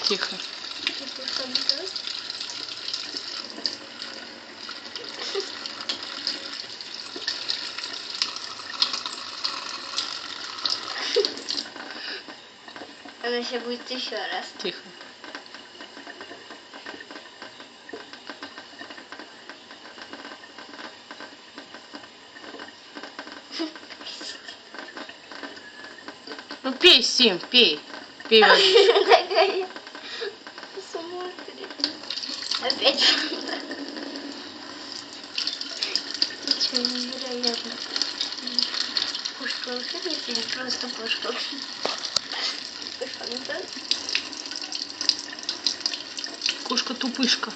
Тихо. Она сейчас будет еще раз. Тихо. Ну пей, Сим, пей. Пей воду. Такая смотрит. Опять. Ничего невероятно. Пушка волшебница или просто пушка? Пушка, ну да? Кошка-тупышка.